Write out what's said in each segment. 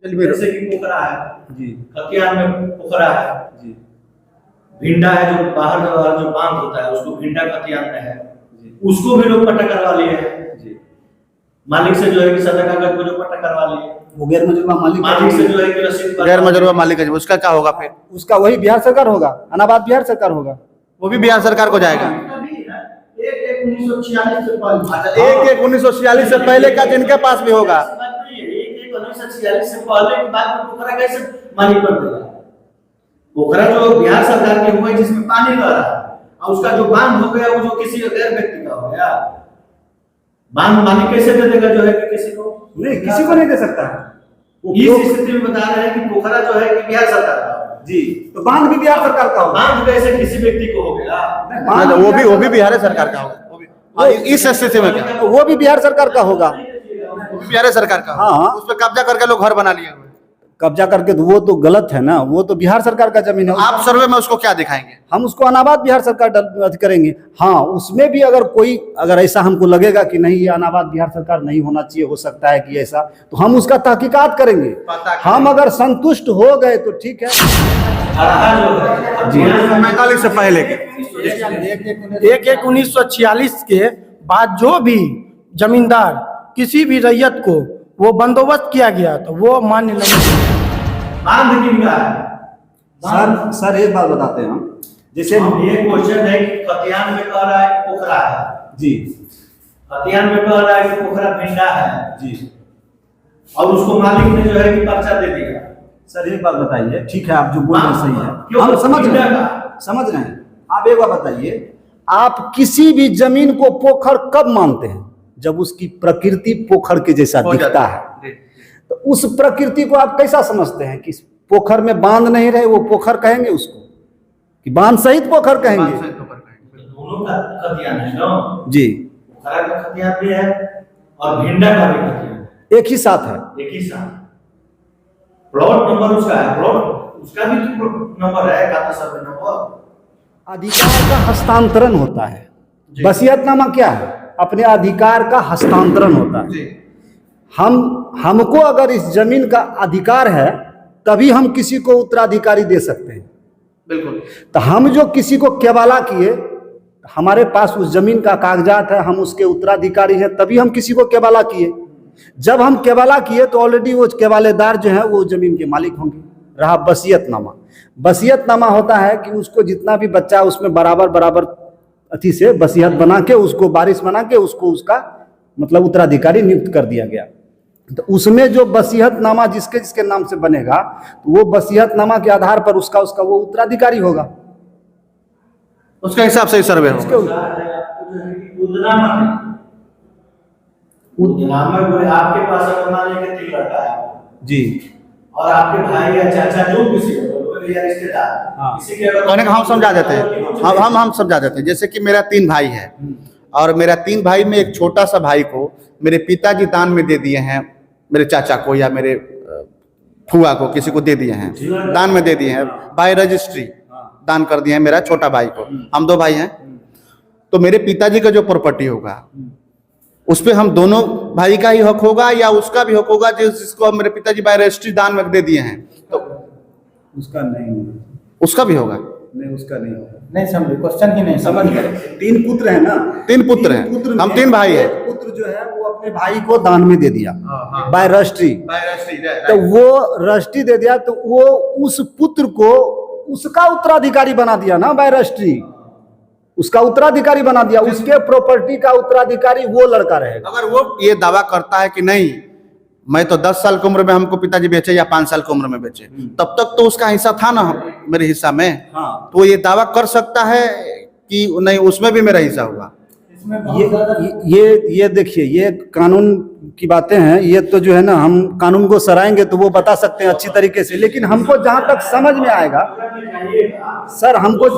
जैसे कि पोखरा है जी, खतियान में पोखरा है जी, भिंडा है, जो बाहर जो बांध होता है उसको भिंडा खतियान में है, जी, उसको भी लोग पट्टा करवा लिए हैं जी। मालिक से, जो है कि सदर कागज को जो पट्टा करवा लिए, वो गैर मजरूबा मालिक से जो है कि रसीद गैर मजरूबा मालिक है, उसका क्या होगा फिर? उसका वही बिहार सरकार होगा, अनाबाद बिहार सरकार होगा। वो भी बिहार सरकार को जाएगा। 1/1/1946 से पहले, अच्छा, 1/1/1946 से पहले का जिनके पास भी होगा। 1/1/1946 से पहले के बाद में पोखरा कैसे मालिक कर देगा? पोखरा जो बिहार सरकार की हुआ जिसमें पानी रह रहा है, और उसका जो बांध हो गया वो जो किसी गैर व्यक्ति का हो गया, बांध मालिक कैसे दे देगा जो है कि किसी को? नहीं, किसी को नहीं दे सकता है। इस स्थिति में बता रहे हैं कि पोखरा जो है कि बिहार सरकार का होगा। जी, तो बांध भी बिहार सरकार का होगा। बांध कैसे किसी व्यक्ति को हो गया? वो भी बिहार सरकार का होगा। इस स्थिति में क्या? वो भी बिहार सरकार का होगा। वो भी बिहार सरकार का। हाँ। उस पर कब्जा करके लोग घर बना लिए हुए। कब्जा करके तो वो तो गलत है ना, वो तो बिहार सरकार का जमीन है। आप सर्वे में उसको क्या दिखाएंगे? हम उसको अनाबाद बिहार सरकार करेंगे। हाँ, उसमें भी अगर ऐसा हमको लगेगा कि नहीं ये अनाबाद बिहार सरकार नहीं होना चाहिए, हो सकता है कि ऐसा, तो हम उसका तहकीकात करेंगे। हम अगर संतुष्ट हो गए तो ठीक है। जी, 45 से पहले के 1/1/1946 के बाद जो भी जमींदार किसी भी रैयत को वो बंदोबस्त किया गया तो वो मान्य नहीं। बांध किनका है? सर एक बात बताते हैं हम, जैसे ये क्वेश्चन है कि खतियान में कह रहा है कि पोखरा है जी, खतियान में कह रहा है कि पोखरा भिंडा है जी, और उसको मालिक ने जो है कि पर्चा दे दिया। सर एक बात बताइए, ठीक है आप जो बोल रहे हैं सही है, क्यों? हम समझ रहे भिंडा हैं, समझ रहे हैं। आप एक बात बताइए, आप किसी भी जमीन को पोखर कब मानते हैं? जब उसकी प्रकृति पोखर के जैसा दिखता है। तो उस प्रकृति को आप कैसा समझते हैं कि पोखर में बांध नहीं रहे, वो पोखर कहेंगे उसको कि बांध सहित पोखर कहेंगे? दोनों का खतियान है ना जी, पोखरा का खतियान भी है और भिंडा का भी खतियान एक ही साथ है। एक ही साथ। प्लॉट नंबर उसका है, प्लॉट उसका भी तो नंबर है, खाता सर्वे नंबर। अधिकार का हस्तांतरण होता है। वसीयतनामा क्या है? अपने अधिकार का हस्तांतरण होता है। हमको अगर इस जमीन का अधिकार है तभी हम किसी को उत्तराधिकारी दे सकते हैं। बिल्कुल। तो हम जो किसी को केवाला किए, हमारे पास उस जमीन का कागजात है, हम उसके उत्तराधिकारी हैं, तभी हम किसी को केवाला किए। जब हम केवाला किए तो ऑलरेडी वो केवालेदार जो है वो जमीन के मालिक होंगे। रहा वसीयतनामा। वसीयतनामा होता है कि उसको जितना भी बच्चा उसमें बराबर अथी से वसीयत बना के, उसको वारिस बना के, उसको उसका मतलब उत्तराधिकारी नियुक्त कर दिया गया। तो उसमें जो वसीयतनामा जिसके जिसके नाम से बनेगा, तो वो वसीयतनामा के आधार पर उसका वो उत्तराधिकारी होगा। उसके हिसाब से ही सर्वे होगा। आपके पास अगर मान लीजिए 3 लड़का है जी, और आपके भाई या चाचा जो किसी या रिश्तेदार किसी के कहने का हम समझा देते हैं, हम समझा देते हैं। जैसे कि मेरा 3 भाई है और मेरा 3 भाई में एक छोटा सा भाई को मेरे पिताजी दान में दे दिए हैं, मेरे चाचा को या मेरे फुआ को किसी को दे दिए हैं, दान में दे दिए हैं, बाय रजिस्ट्री दान कर दिए हैं मेरा छोटा भाई को। हम 2 भाई हैं, तो मेरे पिताजी का जो प्रॉपर्टी होगा उस पे हम दोनों भाई का ही हक होगा या उसका भी हक होगा जिसको मेरे पिताजी बाय रजिस्ट्री दान में दे दिए हैं? तो उसका नहीं होगा। उसका भी होगा? नहीं, उसका नहीं होगा। नहीं समझे क्वेश्चन ही नहीं समझ गए। 3 पुत्र है ना, 3 पुत्र हैं, हम 3 भाई हैं। पुत्र जो है वो अपने भाई को दान में दे दिया बाय रजिस्ट्री। तो वो रजिस्ट्री दे दिया तो वो उस पुत्र को उसका उत्तराधिकारी बना दिया ना, बाय रजिस्ट्री उसका उत्तराधिकारी बना दिया। उसके प्रॉपर्टी का उत्तराधिकारी वो लड़का रहेगा। अगर वो ये दावा करता है कि नहीं मैं तो 10 साल की उम्र में हमको पिताजी बेचे या 5 साल की उम्र में बेचे, तब तक तो उसका हिस्सा था ना मेरे हिस्सा में। हाँ, तो ये दावा कर सकता है कि नहीं उसमें भी मेरा हिस्सा होगा। ये देखिए, ये कानून की बातें हैं। ये तो जो है ना, हम कानून को सराहेंगे तो वो बता सकते हैं अच्छी तरीके से, लेकिन हमको जहां तक समझ में आएगा सर, हमको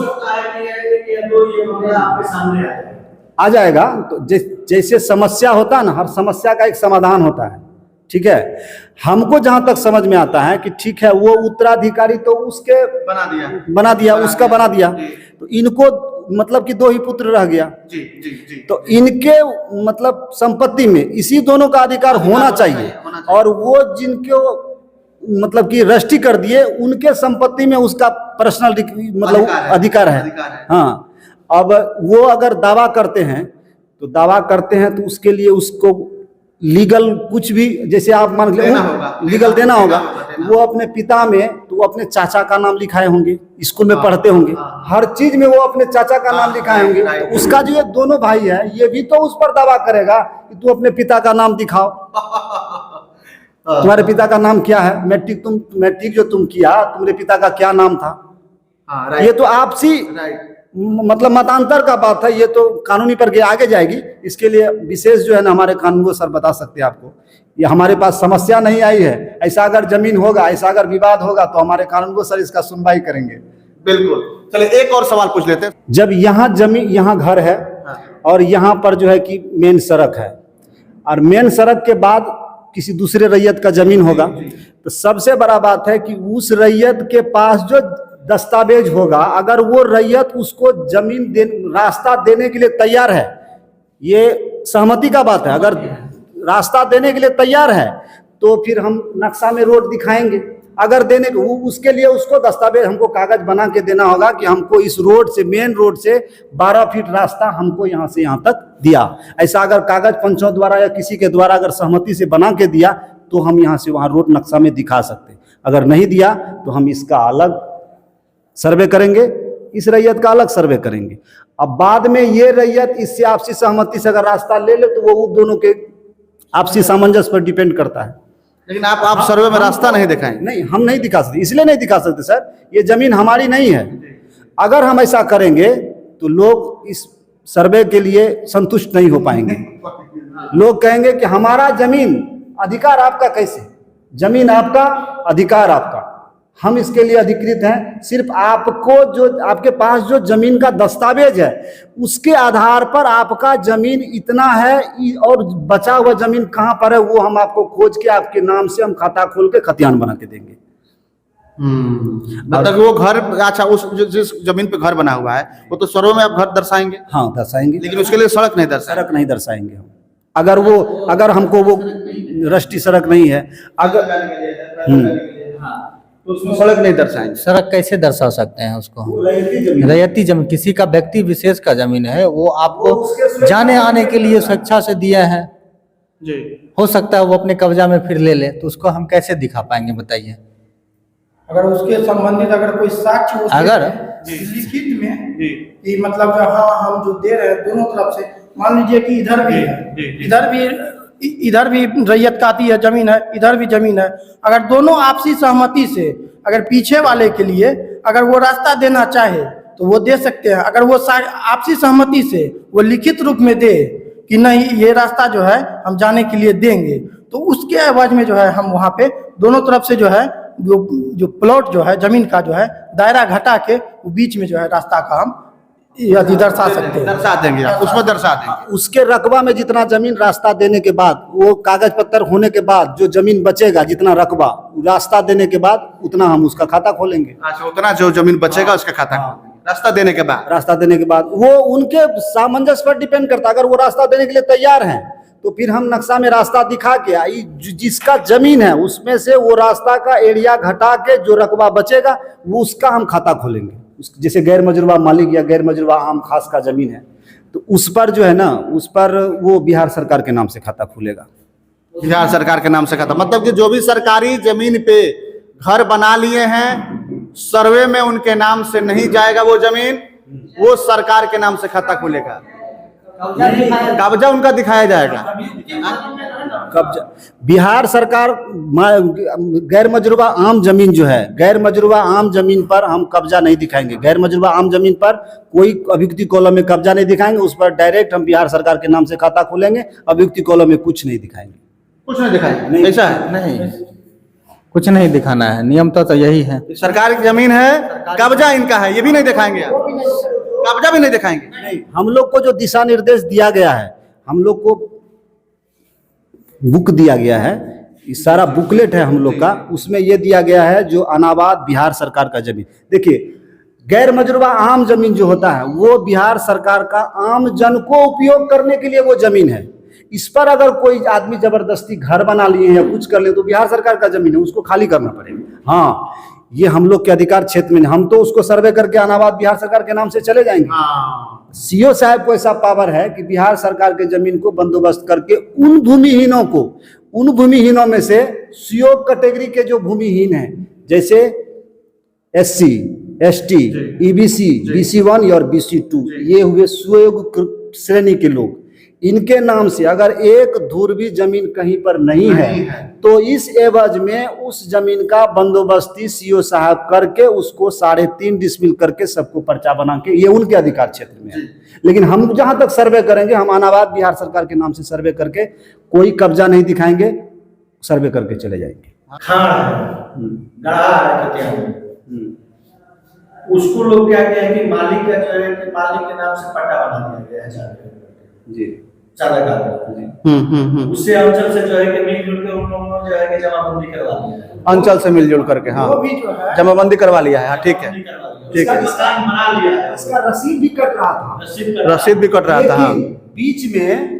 आ जाएगा। तो जैसे समस्या होता है ना, हर समस्या का एक समाधान होता है, ठीक है। हमको जहां तक समझ में आता है कि ठीक है वो उत्तराधिकारी तो उसके बना दिया उसका बना दिया, तो इनको मतलब कि 2 ही पुत्र रह गया। जी जी जी। तो इनके मतलब संपत्ति में इसी दोनों का अधिकार होना चाहिए। और वो जिनको मतलब कि रजिस्ट्री कर दिए, उनके संपत्ति में उसका पर्सनल मतलब अधिकार है। हाँ, अब वो अगर दावा करते हैं तो उसके लिए उसको लीगल कुछ भी, जैसे आप मान लीजिए लीगल देना होगा। वो अपने पिता में तो वो अपने चाचा का नाम लिखाए होंगे, स्कूल में पढ़ते होंगे, हर चीज में वो अपने चाचा का नाम लिखाए होंगे। तो उसका जो ये दोनों भाई है, ये भी तो उस पर दावा करेगा कि तू अपने पिता का नाम दिखाओ, तुम्हारे पिता का नाम क्या है, मैट्रिक जो तुम किया, तुम्हारे पिता का क्या नाम था। ये तो आपसी मतलब मतांतर का बात है, ये तो कानूनी प्रक्रिया आगे जाएगी। इसके लिए विशेष जो है ना हमारे कानून को सर बता सकते हैं आपको, ये हमारे पास समस्या नहीं आई है। ऐसा अगर जमीन होगा, ऐसा अगर विवाद होगा तो हमारे कानून को सर इसका सुनवाई करेंगे। बिल्कुल। चलिए एक और सवाल पूछ लेते हैं। जब यहाँ जमीन, यहाँ घर है और यहाँ पर जो है कि मेन सड़क है, और मेन सड़क के बाद किसी दूसरे रैयत का जमीन होगा, तो सबसे बड़ा बात है कि उस रैयत के पास जो दस्तावेज होगा, अगर वो रैयत उसको जमीन रास्ता देने के लिए तैयार है, ये सहमति का बात है। अगर रास्ता देने के लिए तैयार है तो फिर हम नक्शा में रोड दिखाएंगे। अगर देने को उसके लिए उसको दस्तावेज हमको कागज बना के देना होगा कि हमको इस रोड से, मेन रोड से 12 फीट रास्ता हमको यहाँ से यहाँ तक दिया। ऐसा अगर कागज पंचों द्वारा या किसी के द्वारा अगर सहमति से बना के दिया तो हम यहाँ से वहाँ रोड नक्शा में दिखा सकते हैं। अगर नहीं दिया तो हम इसका अलग सर्वे करेंगे, इस रैयत का अलग सर्वे करेंगे। अब बाद में ये रैयत इससे आपसी सहमति से अगर रास्ता ले ले तो वो दोनों के आपसी सामंजस्य पर डिपेंड करता है। लेकिन आप सर्वे में रास्ता नहीं दिखाएंगे? नहीं, हम नहीं दिखा सकते। इसलिए नहीं दिखा सकते सर, ये जमीन हमारी नहीं है। अगर हम ऐसा करेंगे तो लोग इस सर्वे के लिए संतुष्ट नहीं हो पाएंगे। लोग कहेंगे कि हमारा जमीन, अधिकार आपका कैसे, जमीन आपका, अधिकार आपका, हम इसके लिए अधिकृत हैं। सिर्फ आपको जो आपके पास जो जमीन का दस्तावेज है उसके आधार पर आपका जमीन इतना है और बचा हुआ जमीन कहाँ पर है वो हम आपको खोज के आपके नाम से हम खाता खोल के खतियान बना के देंगे। मतलब वो घर, अच्छा उस जिस जमीन पे घर बना हुआ है वो तो सर्वे में आप घर दर्शाएंगे? हाँ दर्शाएंगे, लेकिन उसके लिए सड़क नहीं दर्शाएंगे हम। अगर हमको वो राष्ट्रीय सड़क नहीं है, अगर तो उसमें सड़क नहीं दर्शाएंगे। सड़क कैसे दर्शा सकते हैं उसको? रैयती जमीन, किसी का व्यक्ति विशेष का जमीन है, वो आपको जाने आने के लिए स्वेच्छा से दिया है जी। हो सकता है वो अपने कब्जा में फिर ले ले, तो उसको हम कैसे दिखा पाएंगे बताइए? अगर उसके संबंधित अगर कोई साक्ष्य अगर लिखित में कि मतलब हाँ हम जो दे रहे हैं दोनों तरफ से, मान लीजिए कि इधर भी रैयत का आती है जमीन है, इधर भी जमीन है, अगर दोनों आपसी सहमति से अगर पीछे वाले के लिए अगर वो रास्ता देना चाहे तो वो दे सकते हैं। अगर वो आपसी सहमति से वो लिखित रूप में दे कि नहीं ये रास्ता जो है हम जाने के लिए देंगे, तो उसके एवज में जो है हम वहाँ पे दोनों तरफ से जो है जो प्लॉट जो है जमीन का जो है दायरा घटा के वो बीच में जो है रास्ता का हम यदि दर्शा सकते हैं, दर्शा देंगे, उसमें दर्शा देंगे। उसके रकबा में जितना जमीन रास्ता देने के बाद, वो कागज पत्तर होने के बाद जो जमीन बचेगा, जितना रकबा रास्ता देने के बाद उतना हम उसका खाता खोलेंगे। अच्छा, उतना जो जमीन बचेगा उसका खाता रास्ता देने के बाद वो उनके सामंजस्य पर डिपेंड करता है। अगर वो रास्ता देने के लिए तैयार हैं तो फिर हम नक्शा में रास्ता दिखा के जिसका जमीन है उसमें से वो रास्ता का एरिया घटा के जो रकबा बचेगा वो उसका हम खाता खोलेंगे। जैसे गैर मजरूबा मालिक या गैर मजरूबा आम खास का जमीन है तो उस पर जो है ना, उस पर वो बिहार सरकार के नाम से खाता खुलेगा। बिहार सरकार के नाम से खाता, मतलब कि जो भी सरकारी जमीन पे घर बना लिए हैं सर्वे में उनके नाम से नहीं जाएगा वो जमीन, वो सरकार के नाम से खाता खुलेगा, कब्जा उनका दिखाया जाएगा। कब्जा बिहार सरकार गैर मजरूबा आम जमीन जो है, गैर मजरूबा आम जमीन पर हम कब्जा नहीं दिखाएंगे। गैर मजरूबा आम जमीन पर कोई अभियुक्ति कॉलम में कब्जा नहीं दिखाएंगे, उस पर डायरेक्ट हम बिहार सरकार के नाम से खाता खोलेंगे। अभियुक्ति कॉलम में कुछ नहीं दिखाएंगे, कुछ नहीं दिखाएंगे। ऐसा है? नहीं, कुछ नहीं दिखाना है, नियम तो यही है। सरकार की जमीन है, कब्जा इनका है, ये भी नहीं दिखाएंगे, कब्जा भी नहीं दिखाएंगे। नहीं, हम लोग को जो दिशा निर्देश दिया गया है, हम लोग को बुक दिया गया है, इस सारा बुकलेट है हम लोग का, उसमें ये दिया गया है जो अनाबाद बिहार सरकार का जमीन। देखिए, गैर मजरूबा आम जमीन जो होता है वो बिहार सरकार का आम जन को उपयोग करने के लिए वो जमीन है। इस पर अगर कोई आदमी जबरदस्ती घर बना लिए या कुछ कर ले तो बिहार सरकार का जमीन है, उसको खाली करना पड़ेगा। हाँ, ये हम लोग के अधिकार क्षेत्र में, हम तो उसको सर्वे करके अनाबाद बिहार सरकार के नाम से चले जाएंगे। सीओ साहब को ऐसा पावर है कि बिहार सरकार के जमीन को बंदोबस्त करके उन भूमिहीनों में से सीओ कैटेगरी के जो भूमिहीन हैं, जैसे SC, ST, EBC, BC1 और BC2, ये हुए सुयोग्य श्रेणी के लोग, इनके नाम से अगर एक धूर भी जमीन कहीं पर नहीं है तो इस एवज में उस जमीन का बंदोबस्ती सीओ साहब करके उसको 3.5 डिसमिल करके सबको पर्चा बना के, ये उनके अधिकार क्षेत्र में है। लेकिन हम जहां तक सर्वे करेंगे, हम अनाबाद बिहार सरकार के नाम से सर्वे करके कोई कब्जा नहीं दिखाएंगे, सर्वे करके चले जाएंगे। खाड़ है, गढ़ा है खतिया में, उसको लोग क्या कहते हैं कि मालिक का जो है कि मालिक के नाम से पट्टा बना दिया गया है जी, चादर का उससे अंचल से जो है कि मिलजुल के उन लोगों ने जो है कि जमाबंदी करवा दिया है, अंचल से मिलजुल करके। हाँ, वो भी जो है जमाबंदी करवा लिया है। हाँ, ठीक है, ठीक है, मकान बना लिया है, इसका रसीद भी कट रहा था, रसीद भी कट रहा था। हाँ, बीच में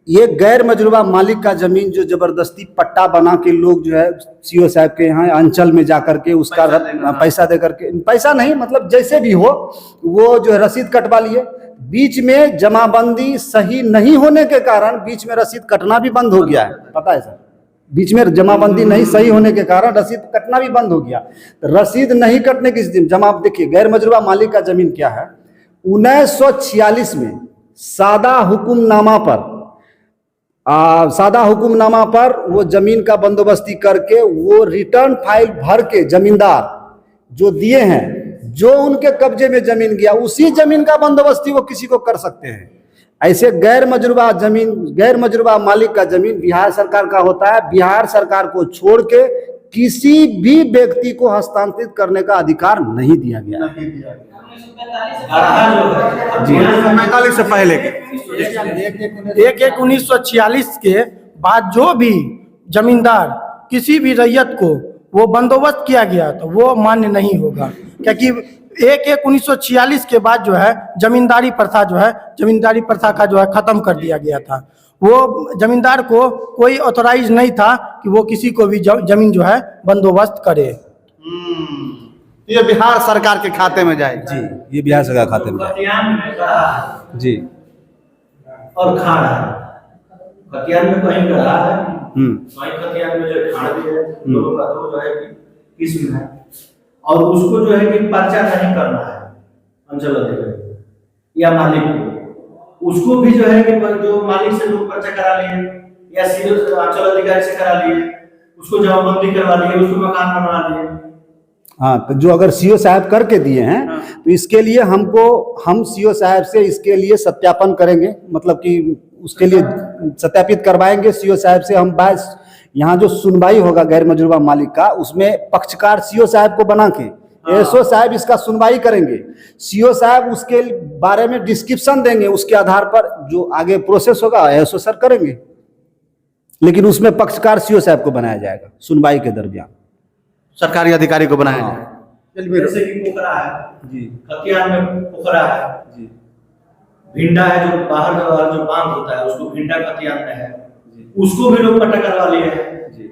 ये गैर मजरूबा मालिक का जमीन जो जबरदस्ती पट्टा बना के लोग जो है सीओ साहब के यहाँ अंचल में जाकर के उसका पैसा दे करके, पैसा नहीं मतलब जैसे भी हो, वो जो है रसीद कटवा लिए। बीच में जमाबंदी सही नहीं होने के कारण बीच में रसीद कटना भी बंद हो गया है, पता है सर। बीच में जमाबंदी नहीं सही होने के कारण रसीद कटना भी बंद हो गया। रसीद नहीं कटने की स्थिति, जमा देखिए गैर मजरूबा मालिक का जमीन क्या है, 1946 में सादा हुकुमनामा पर वो जमीन का बंदोबस्ती करके वो रिटर्न फाइल भर के जमींदार जो दिए हैं, जो उनके कब्जे में जमीन गया, उसी जमीन का बंदोबस्ती वो किसी को कर सकते हैं। ऐसे गैर मजरूबा मालिक का जमीन बिहार सरकार का होता है। बिहार सरकार को छोड़ के किसी भी व्यक्ति को हस्तांतरित करने का अधिकार नहीं दिया गया। 1945 से पहले के 1/1/1946 के बाद जो भी जमींदार किसी भी रैयत को वो बंदोबस्त किया गया तो वो मान्य नहीं होगा, क्योंकि 1/1/1946 के बाद जो है जमींदारी प्रथा का जो है खत्म कर दिया गया था। वो जमींदार को कोई ऑथोराइज नहीं था कि वो किसी को भी जमीन जो है बंदोबस्त करे। ये बिहार सरकार के खाते में जाए जी, ये बिहार सरकार खाते में खतियान में गढ़ा है जी, और खाड़ है। खतियान में कहीं गढ़ा है, कहीं खतियान में जो खाड़ भी है, दोनों का तो जो है कि किस्म है। और उसको जो है कि पर्चा नहीं करना है अंचल अधिकारी या मालिक को, उसको भी जो है कि जो मालिक से लोग पर्चा करा लिए या सीधे अंचल अधिकारी से करा लिए, उसको जमाबंदी करवा लिए, उसको मकान बनवा लिए। हाँ, तो जो अगर सीओ साहब करके दिए हैं तो इसके लिए हम सीओ साहब से इसके लिए सत्यापन करेंगे, मतलब कि उसके लिए सत्यापित करवाएंगे सीओ साहब से। हम यहाँ जो सुनवाई होगा गैर मजरूबा मालिक का, उसमें पक्षकार सीओ साहब को बना के एसओ साहब इसका सुनवाई करेंगे। सीओ साहब उसके बारे में डिस्क्रिप्शन देंगे, उसके आधार पर जो आगे प्रोसेस होगा एसओ सर करेंगे, लेकिन उसमें पक्षकार सीओ साहब को बनाया जाएगा सुनवाई के दरमियान, सरकारी अधिकारी को बनाया जाए। जैसे कि पोखरा है जी, खतियान में पोखरा है जी, भिंडा है जो बाहर जो बांध होता है उसको भिंडा खतियान में है, उसको भी लोग पट्टा करवा लिए हैं जी।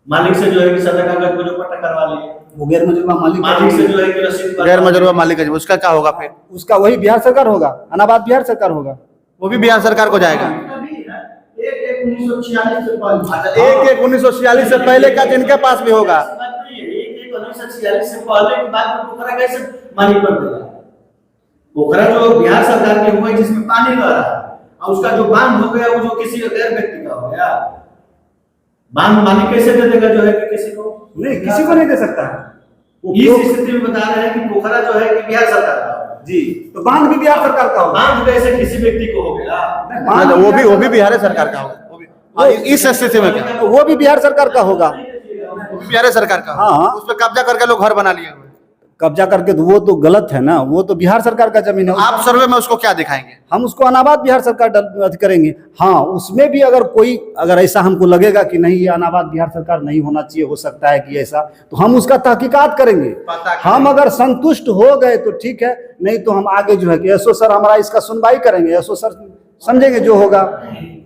मालिक से जो है कि सदा कागज को जो पट्टा करवा लिए, वो गैर मजरूबा मालिक से जो है कि रसीद गैर मजरूबा मालिक है, उसका क्या होगा फिर? उसका वही बिहार सरकार होगा, अनाबाद बिहार सरकार होगा, वो भी बिहार सरकार को जाएगा। 1/1/1946 से पहले का जिनके पास भी होगा, 1/1/1946 से पहले की बात में पोखरा कैसे मालिक कर देगा? पोखरा जो बिहार सरकार के हुए जिसमें पानी रह रहा है, और उसका जो बांध हो गया वो जो किसी गैर व्यक्ति का हो गया, बांध मालिक कैसे दे देगा जो है कि किसी को नहीं, किसी को नहीं दे सकता है। इस स्थिति में बता रहे हैं कि पोखरा जो है कि बिहार सरकार का जी, तो बांध भी बिहार सरकार का होगा। बांध कैसे किसी व्यक्ति को हो गया? बांध वो भी बिहार सरकार का होगा। इस स्थिति में क्या वो भी बिहार सरकार का होगा, बिहार सरकार का। हाँ, उस पर कब्जा करके लोग घर बना लिए हुए, कब्जा करके, तो वो तो गलत है ना, वो तो बिहार सरकार का जमीन है। आप सर्वे में उसको क्या दिखाएंगे? हम उसको अनाबाद बिहार सरकार करेंगे। हाँ, उसमें भी अगर ऐसा हमको लगेगा कि नहीं ये अनाबाद बिहार सरकार नहीं होना चाहिए, हो सकता है कि ऐसा, तो हम उसका तहकीकात करेंगे। हम अगर संतुष्ट हो गए तो ठीक है, नहीं तो हम आगे जो है कि एसओ सर हमारा इसका सुनवाई करेंगे, एसओ सर समझेंगे जो होगा।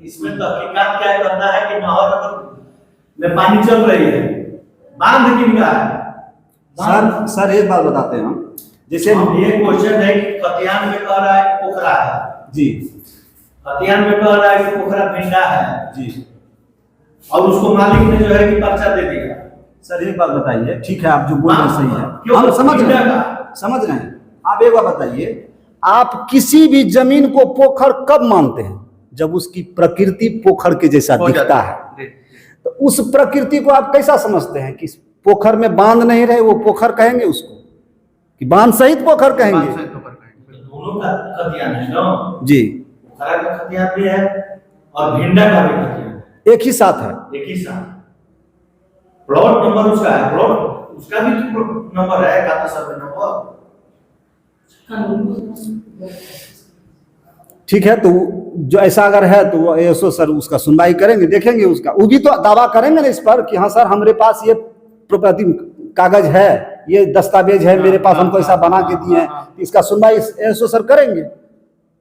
इसमें तहकीकात क्या करना है कि नहर में पानी चल रही है, बांध किन का है? सर एक बात बताते हैं हम, जैसे ये क्वेश्चन है कि खतियान में कह रहा है कि पोखरा है जी, खतियान में कह रहा है कि पोखरा भिंडा है जी, और उसको मालिक ने जो है कि पर्चा दे दिया। सर एक बात बताइए, ठीक है आप जो बोल रहे हैं सही है, क्यों? हम समझ रहे भिंडा हैं, समझ रहे हैं। आप एक बात बताइए, आप किसी भी जमीन को पोखर कब मानते हैं? जब उसकी प्रकृति पोखर के जैसा दिखता है। तो उस प्रकृति को आप कैसा समझते हैं कि पोखर में बांध नहीं रहे, वो पोखर कहेंगे उसको कि बांध सहित पोखर कहेंगे? दोनों का खतियान है ना जी, पोखरा का खतियान भी है और भिंडा का भी खतियान एक ही साथ है। एक ही साथ। प्लॉट नंबर उसका है, प्लॉट उसका भी नंबर है, खाता सर्वे नंबर। ठीक है, तो जो ऐसा अगर है तो वो एसओ सर उसका सुनवाई करेंगे, देखेंगे उसका, वो भी तो दावा करेंगे ना इस पर कि हाँ सर हमारे पास ये प्रॉपर्टी कागज है, ये दस्तावेज है मेरे पास, हमको ऐसा बना के दिए हैं, इसका सुनवाई एसओ सर करेंगे।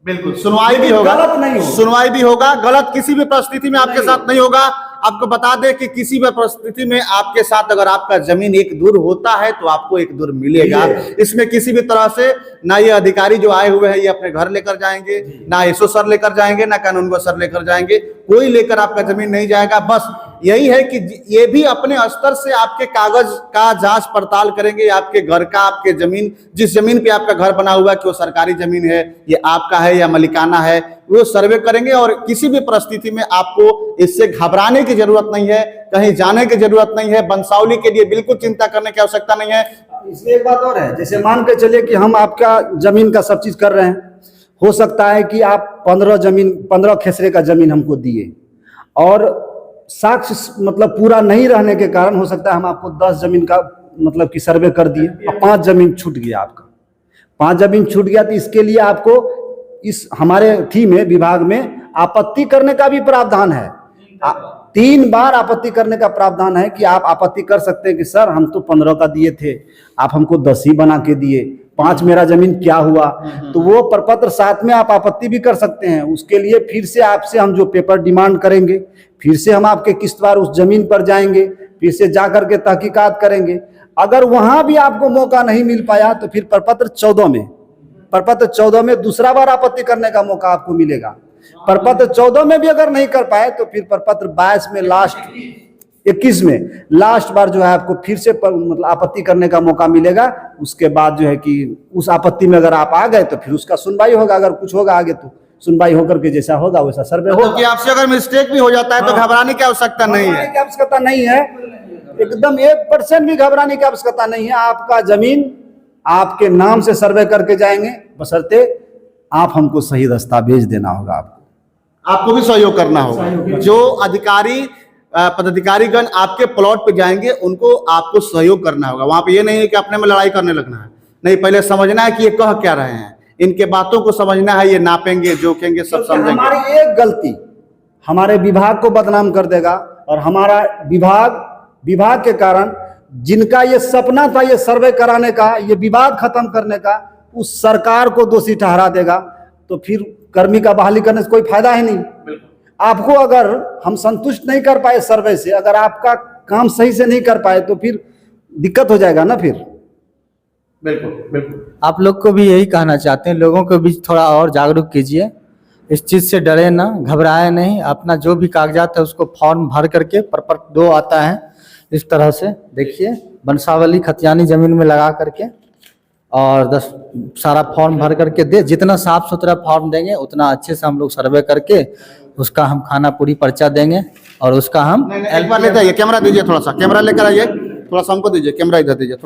बिल्कुल सुनवाई भी होगा, गलत नहीं होगा। सुनवाई भी होगा, गलत किसी भी परिस्थिति में आपके साथ नहीं होगा। आपको बता दें कि किसी भी परिस्थिति में आपके साथ अगर आपका जमीन एक दूर होता है तो आपको एक दूर मिलेगा। इसमें किसी भी तरह से ना ये अधिकारी जो आए हुए हैं ये अपने घर लेकर जाएंगे, ना एसओ सर लेकर जाएंगे, ना कानूनगो सर लेकर जाएंगे, कोई लेकर आपका जमीन नहीं जाएगा। बस यही है कि ये भी अपने स्तर से आपके कागज का जांच पड़ताल करेंगे, आपके घर का, आपके जमीन, जिस जमीन पे आपका घर बना हुआ है कि वो सरकारी जमीन है, ये आपका है या मलिकाना है, वो सर्वे करेंगे। और किसी भी परिस्थिति में आपको इससे घबराने की जरूरत नहीं है, कहीं जाने की जरूरत नहीं है, बंसावली के लिए बिल्कुल चिंता करने की आवश्यकता नहीं है। इसमें एक बात और है, जैसे मान के चलिए कि हम आपका जमीन का सब चीज कर रहे हैं, हो सकता है कि आप 15 खेसरे का जमीन हमको दिए और साक्ष्य मतलब पूरा नहीं रहने के कारण हो सकता है हम आपको 10 जमीन का मतलब कि सर्वे कर दिए और 5 जमीन छूट गया, आपका 5 जमीन छूट गया, तो इसके लिए आपको इस हमारे थी में विभाग में आपत्ति करने का भी प्रावधान है। 3 बार आपत्ति करने का प्रावधान है कि आप आपत्ति कर सकते हैं कि सर हम तो 15 का दिए थे, आप हमको 10 ही बना के दिए, 5 मेरा जमीन क्या हुआ। तो वो प्रपत्र साथ में आप आपत्ति भी कर सकते हैं। उसके लिए फिर से आपसे हम जो पेपर डिमांड करेंगे, फिर से हम आपके किस्तवार उस जमीन पर जाएंगे, फिर से जा करके तहकीकात करेंगे। अगर वहां भी आपको मौका नहीं मिल पाया तो फिर प्रपत्र 14 में दूसरा बार आपत्ति करने का मौका आपको मिलेगा। प्रपत्र 14 में भी अगर नहीं कर पाए तो फिर प्रपत्र 22 में लास्ट 21 में लास्ट बार जो है आपको फिर से मतलब आपत्ति करने का मौका मिलेगा। उसके बाद जो है कि उस आपत्ति में अगर आप आ गए तो फिर उसका सुनवाई होगा, अगर कुछ होगा आगे तो सुनवाई होकर के जैसा होगा वैसा सर्वे होगा। कि आपसे अगर मिस्टेक भी हो जाता है तो घबराने की आवश्यकता नहीं है, की आवश्यकता नहीं है, एकदम 1% भी घबराने की आवश्यकता नहीं है। आपका जमीन आपके नाम से सर्वे करके जाएंगे, बशर्ते आप हमको सही दस्तावेज देना होगा। आपको भी सहयोग करना होगा। जो अधिकारी पदाधिकारीगण आपके प्लॉट पे जाएंगे उनको आपको सहयोग करना होगा। वहां पे ये नहीं है कि अपने में लड़ाई करने लगना है, नहीं, पहले समझना है कि ये कह क्या रहे हैं, इनके बातों को समझना है, ये नापेंगे, जोखेंगे, सब समझेंगे। हमारी एक गलती हमारे विभाग को बदनाम कर देगा और हमारा विभाग के कारण जिनका ये सपना था ये सर्वे कराने का, ये विवाद खत्म करने का, उस सरकार को दोषी ठहरा देगा। तो फिर कर्मी का बहाली करने से कोई फायदा है नहीं। आपको अगर हम संतुष्ट नहीं कर पाए सर्वे से, अगर आपका काम सही से नहीं कर पाए तो फिर दिक्कत हो जाएगा ना फिर। बिल्कुल आप लोग को भी यही कहना चाहते हैं, लोगों को भी थोड़ा और जागरूक कीजिए, इस चीज़ से डरे ना, घबराए नहीं। अपना जो भी कागजात है उसको फॉर्म भर करके प्रपत्र 2 आता है इस तरह से, देखिए बंसावली खतियानी जमीन में लगा करके और 10 सारा फॉर्म भर करके दे। जितना साफ सुथरा फॉर्म देंगे उतना अच्छे से हम लोग सर्वे करके उसका हम खाना पूरी पर्चा देंगे और उसका हम एक बार लेते आइए, कैमरा दीजिए, थोड़ा सा कैमरा लेकर आइए, थोड़ा सा हमको दीजिए, कैमरा इधर दीजिए थोड़ा।